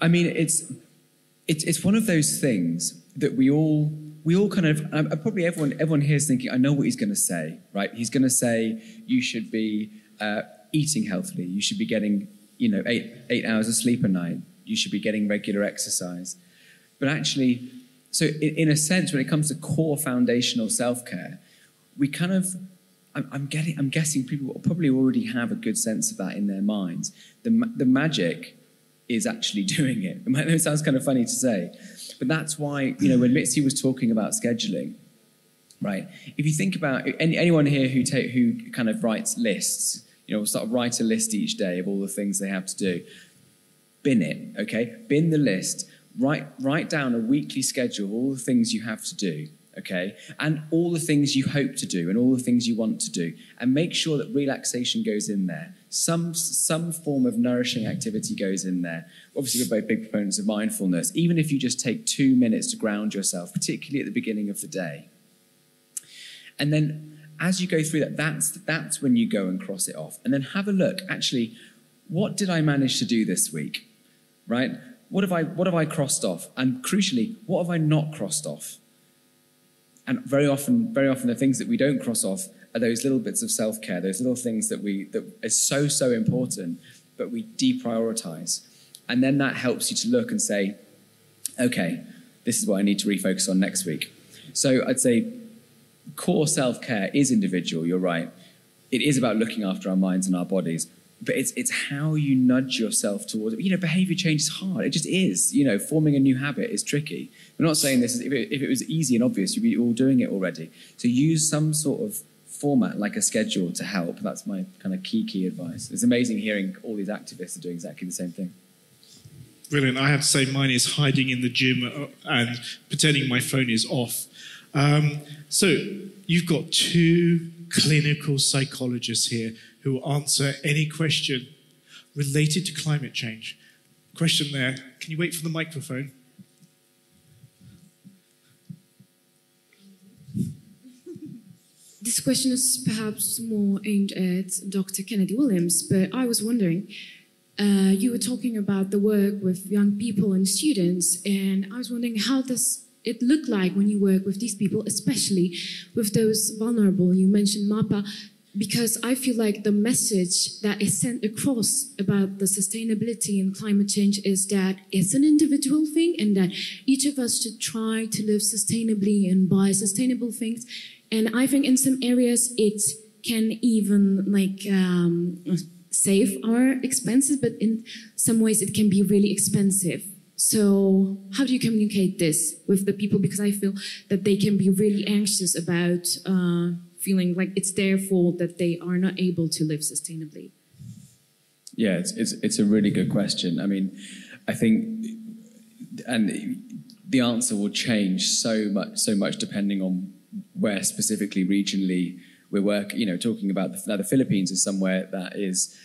I mean, it's one of those things that we all kind of, probably everyone here is thinking, I know what he's going to say, right? He's going to say you should be eating healthily. You should be getting, 8 hours of sleep a night. You should be getting regular exercise. But actually, so in a sense, when it comes to core foundational self-care, we kind of, I'm guessing people probably already have a good sense of that in their minds. The magic is actually doing it. It sounds kind of funny to say, but that's why, when Mitzi was talking about scheduling, right? If you think about anyone here who kind of writes lists, sort of write a list each day of all the things they have to do, bin it, okay? Bin the list, write down a weekly schedule of all the things you have to do, okay? And all the things you hope to do and all the things you want to do. And make sure that relaxation goes in there. Some form of nourishing activity goes in there. Obviously, we're both big proponents of mindfulness. Even if you just take 2 minutes to ground yourself, particularly at the beginning of the day. And then as you go through that's when you go and cross it off. And then have a look, actually, what did I manage to do this week, right? What have I crossed off? And crucially, what have I not crossed off? And very often the things that we don't cross off are those little bits of self-care, those little things that is so important, but we deprioritize. And then that helps you to look and say, okay, this is what I need to refocus on next week. So I'd say core self-care is individual, you're right. It is about looking after our minds and our bodies, but it's how you nudge yourself towards it. Behavior change is hard. It just is. Forming a new habit is tricky. We're not saying this, if it was easy and obvious, you'd be all doing it already. So use some sort of format, like a schedule, to help. That's my kind of key advice. It's amazing hearing all these activists are doing exactly the same thing. Brilliant. I have to say mine is hiding in the gym and pretending my phone is off. So you've got 2 clinical psychologists here who will answer any question related to climate change. Question there. Can you wait for the microphone? This question is perhaps more aimed at Dr. Kennedy Williams, but I was wondering, you were talking about the work with young people and students, and I was wondering, how does it look like when you work with these people, especially with those vulnerable? You mentioned MAPA, because I feel like the message that is sent across about the sustainability and climate change is that it's an individual thing and that each of us should try to live sustainably and buy sustainable things. And I think in some areas it can even save our expenses, but in some ways it can be really expensive. So how do you communicate this with the people? Because I feel that they can be really anxious about feeling like it's their fault that they are not able to live sustainably. Yeah, it's a really good question. I mean, I think, and the answer will change so much depending on where specifically regionally we're working. Talking about the Philippines is somewhere that is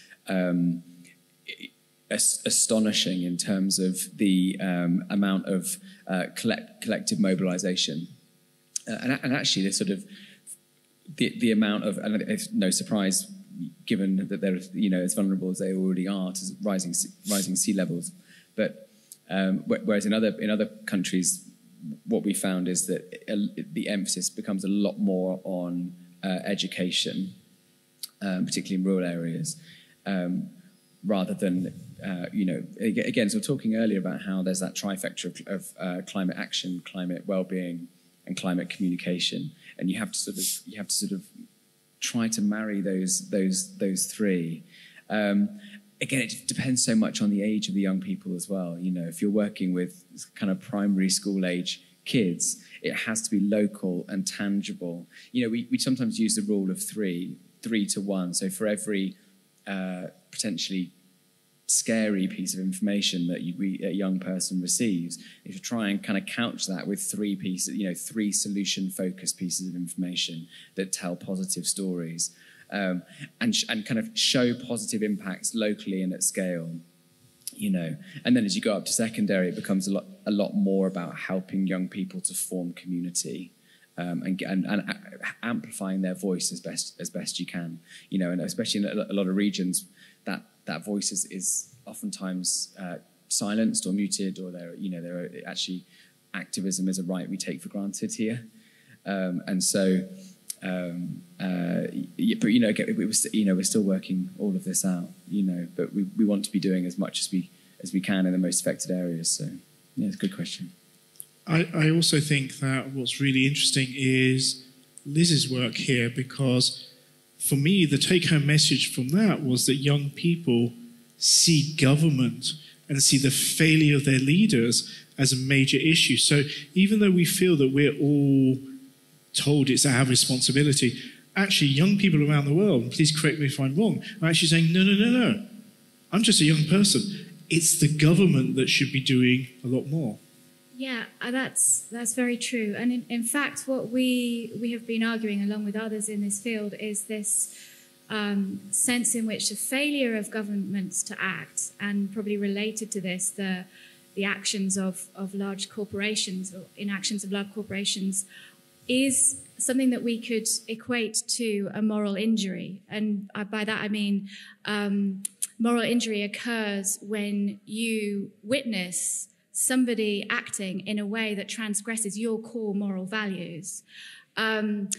astonishing in terms of the amount of collective mobilization, and actually the sort of the amount of, and it's no surprise given that they're as vulnerable as they already are to rising sea levels, but whereas in other countries, what we found is that the emphasis becomes a lot more on education, particularly in rural areas, rather than, again, so we're talking earlier about how there's that trifecta of climate action, climate well-being, and climate communication, and you have to sort of try to marry those three. Again, it depends so much on the age of the young people as well. If you're working with kind of primary school age kids, it has to be local and tangible. We sometimes use the rule of 3 to 1. So for every potentially scary piece of information that a young person receives, if you try and kind of couch that with 3 pieces, 3 solution-focused pieces of information that tell positive stories, and kind of show positive impacts locally and at scale, And then as you go up to secondary, it becomes a lot more about helping young people to form community, and amplifying their voice as best you can, and especially in a lot of regions that voice is oftentimes silenced or muted, or there are actually activism is a right we take for granted here, and so But again, we're still working all of this out. But we want to be doing as much as we can in the most affected areas. So yeah, it's a good question. I also think that what's really interesting is Liz's work here, because for me, the take-home message from that was that young people see government and see the failure of their leaders as a major issue. So even though we feel that we're all told it's our responsibility, actually young people around the world, and please correct me if I'm wrong, are actually saying, no, I'm just a young person. It's the government that should be doing a lot more. Yeah, that's very true. And in fact, what we have been arguing along with others in this field is this sense in which the failure of governments to act, and probably related to this, the actions of large corporations or inactions of large corporations, is something that we could equate to a moral injury. And by that I mean moral injury occurs when you witness somebody acting in a way that transgresses your core moral values. And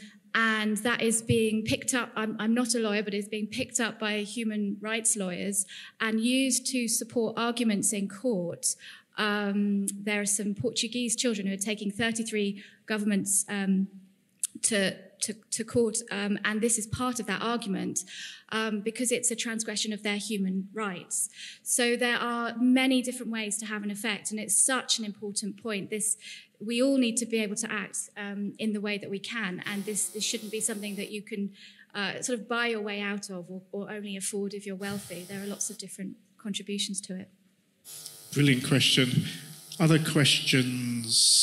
that is being picked up, I'm not a lawyer, but it's being picked up by human rights lawyers and used to support arguments in court. There are some Portuguese children who are taking 33 governments to court, and this is part of that argument because it's a transgression of their human rights. So there are many different ways to have an effect, and it's such an important point. We all need to be able to act in the way that we can, and this shouldn't be something that you can sort of buy your way out of or only afford if you're wealthy. There are lots of different contributions to it. Brilliant question. Other questions?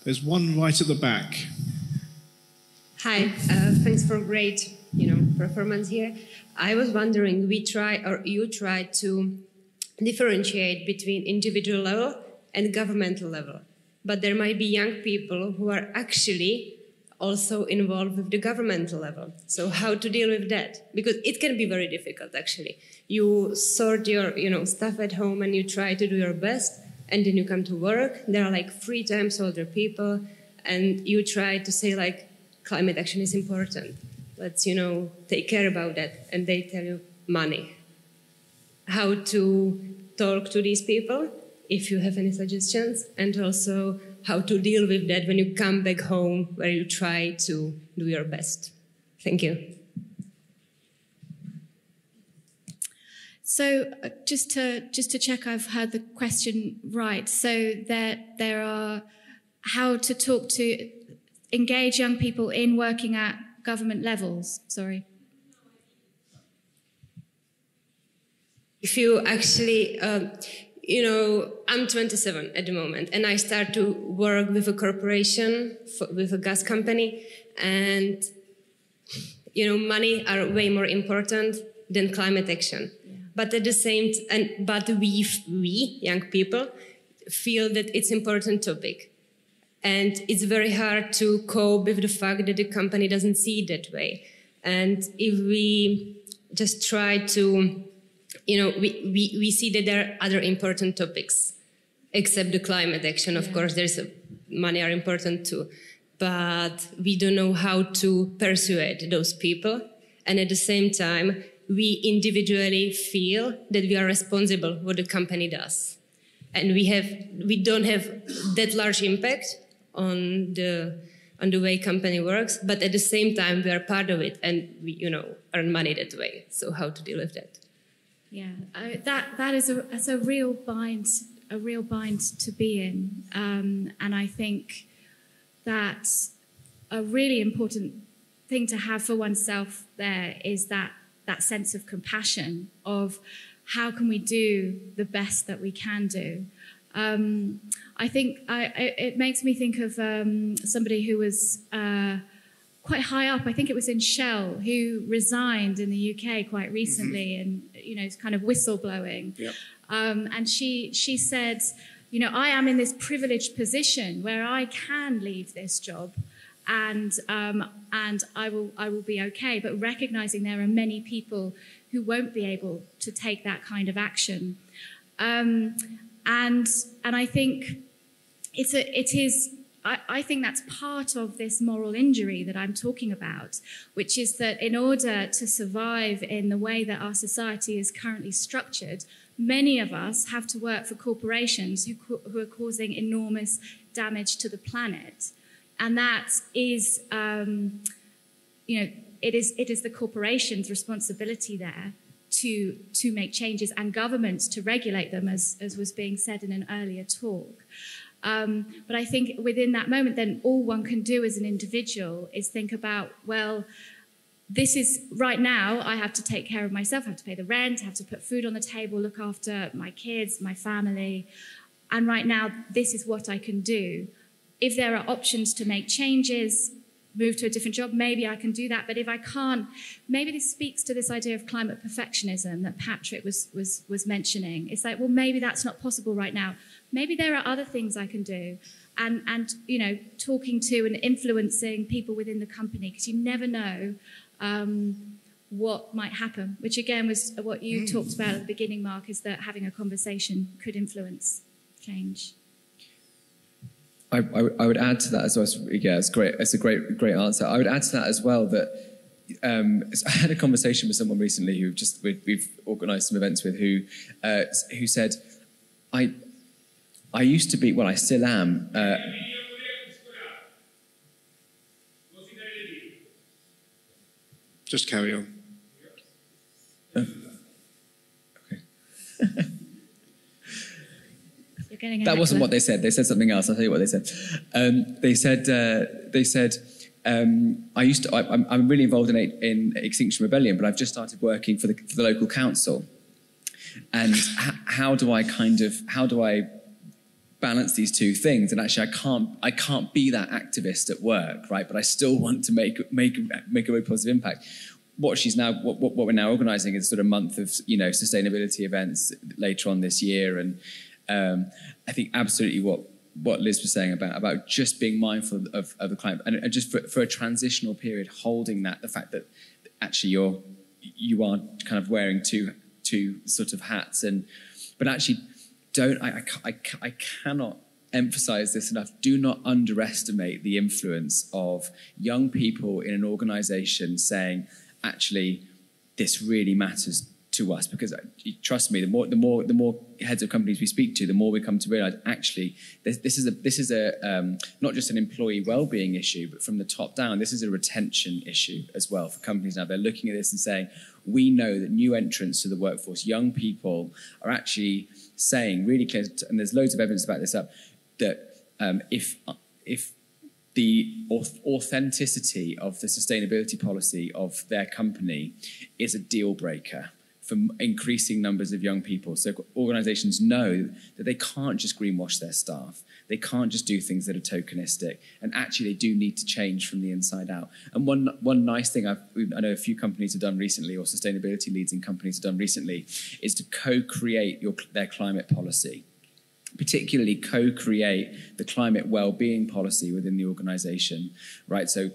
There's one right at the back. Hi, thanks for great, performance here. I was wondering, you try to differentiate between individual level and governmental level, but there might be young people who are actually also involved with the governmental level. So how to deal with that? Because it can be very difficult, actually. You sort your, stuff at home and you try to do your best, and then you come to work. There are like 3 times older people, and you try to say climate action is important. Let's, take care about that. And they tell you money. How to talk to these people, if you have any suggestions, and also how to deal with that when you come back home where you try to do your best. Thank you. So just to check I've heard the question right. So there are how to engage young people in working at government levels. Sorry. If you actually, I'm 27 at the moment, and I start to work with a corporation, with a gas company, and, money are way more important than climate action. Yeah. But at the same time, we, young people, feel that it's an important topic. And it's very hard to cope with the fact that the company doesn't see it that way. And if we just try to, we see that there are other important topics, except the climate action. Of course, money are important too. But we don't know how to persuade those people. And at the same time, we individually feel that we are responsible for what the company does. And we don't have that large impact on the way company works, but at the same time we are part of it, and we earn money that way. So how to deal with that? Yeah, that is a real bind to be in, and I think that a really important thing to have for oneself there is that sense of compassion of how can we do the best that we can do. I think it makes me think of somebody who was quite high up. I think it was in Shell, who resigned in the UK quite recently, and kind of whistleblowing. Yep. And she said, I am in this privileged position where I can leave this job, and I will be okay. But recognizing there are many people who won't be able to take that kind of action. And I think it is I think that's part of this moral injury that I'm talking about, which is that in order to survive in the way that our society is currently structured, many of us have to work for corporations who are causing enormous damage to the planet. And that is, it is the corporation's responsibility there to make changes, and governments to regulate them, as was being said in an earlier talk. But I think within that moment, then all one can do as an individual is think about, well, this is right now, I have to take care of myself, I have to pay the rent, I have to put food on the table, look after my kids, my family. And right now, this is what I can do. If there are options to make changes, move to a different job, maybe I can do that. But if I can't, maybe this speaks to this idea of climate perfectionism that Patrick was mentioning. It's like, well, maybe that's not possible right now. Maybe there are other things I can do. And talking to and influencing people within the company, because you never know what might happen, which again was what you talked about at the beginning, Mark, is that having a conversation could influence change. I would add to that as well. Yeah, it's great. It's a great answer. I would add to that as well that I had a conversation with someone recently who we've organised some events with who said, I used to be, well, I still am. Just carry on. Okay. That wasn't what they said. They said something else. I'll tell you what they said. They said, I'm really involved in Extinction Rebellion, but I've just started working for the local council. And how do I balance these two things? And actually, I can't be that activist at work, right? But I still want to make a very positive impact. What we're now organising is sort of a month of sustainability events later on this year, and I think absolutely what Liz was saying about just being mindful of the climate, and just for a transitional period, holding the fact that actually you are kind of wearing two sort of hats, but actually I cannot emphasize this enough. Do not underestimate the influence of young people in an organisation saying, actually, this really matters to us, because trust me, the more heads of companies we speak to, the more we come to realise actually this is a not just an employee well-being issue, but from the top down, this is a retention issue as well for companies. Now they're looking at this and saying, we know that new entrants to the workforce, young people, are actually saying really clear, and there's loads of evidence about this that if the authenticity of the sustainability policy of their company is a deal breaker for increasing numbers of young people. So organisations know that they can't just greenwash their staff. They can't just do things that are tokenistic. And actually, they do need to change from the inside out. And one nice thing I know a few companies have done recently, or sustainability leads in companies have done recently, is to co-create their climate policy. Particularly co-create the climate well-being policy within the organisation, right? So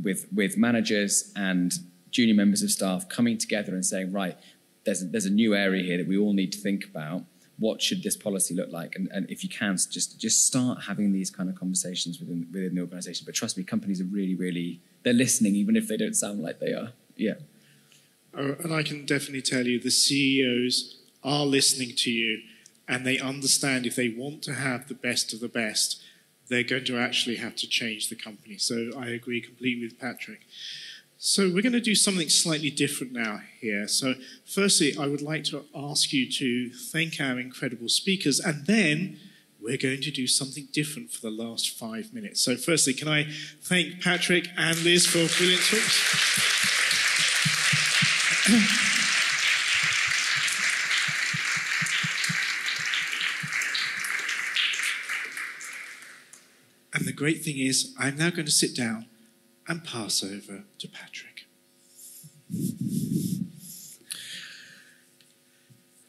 with managers and junior members of staff coming together and saying, right, there's a new area here that we all need to think about. What should this policy look like? And if you can, just start having these kind of conversations within the organisation. But trust me, companies are really, really, they're listening, even if they don't sound like they are. Yeah. And I can definitely tell you the CEOs are listening to you, and they understand if they want to have the best of the best, they're going to actually have to change the company. So I agree completely with Patrick. So we're going to do something slightly different now here. So firstly, I would like to ask you to thank our incredible speakers, and then we're going to do something different for the last 5 minutes. So firstly, can I thank Patrick and Liz for brilliant talks? And the great thing is, I'm now going to sit down and pass over to Patrick.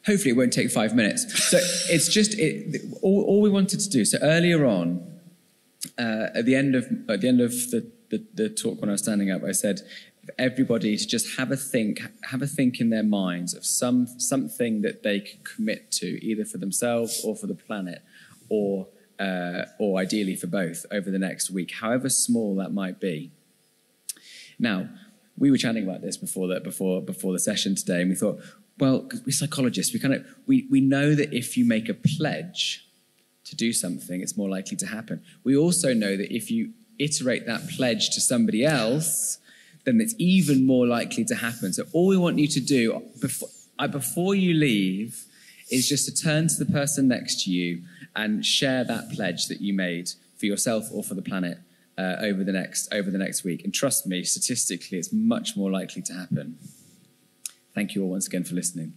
Hopefully it won't take 5 minutes. So it's just, all we wanted to do, so earlier on, at the end of the talk when I was standing up, I said, everybody to just have a think in their minds of something that they can commit to, either for themselves or for the planet, or or ideally for both, over the next week, however small that might be. Now, we were chatting about this before the session today, and we thought, well, 'cause we're psychologists, we know that if you make a pledge to do something, it's more likely to happen. We also know that if you iterate that pledge to somebody else, then it's even more likely to happen. So all we want you to do before you leave is just to turn to the person next to you and share that pledge that you made for yourself or for the planet over the next week. And trust me, statistically, it's much more likely to happen. Thank you all once again for listening.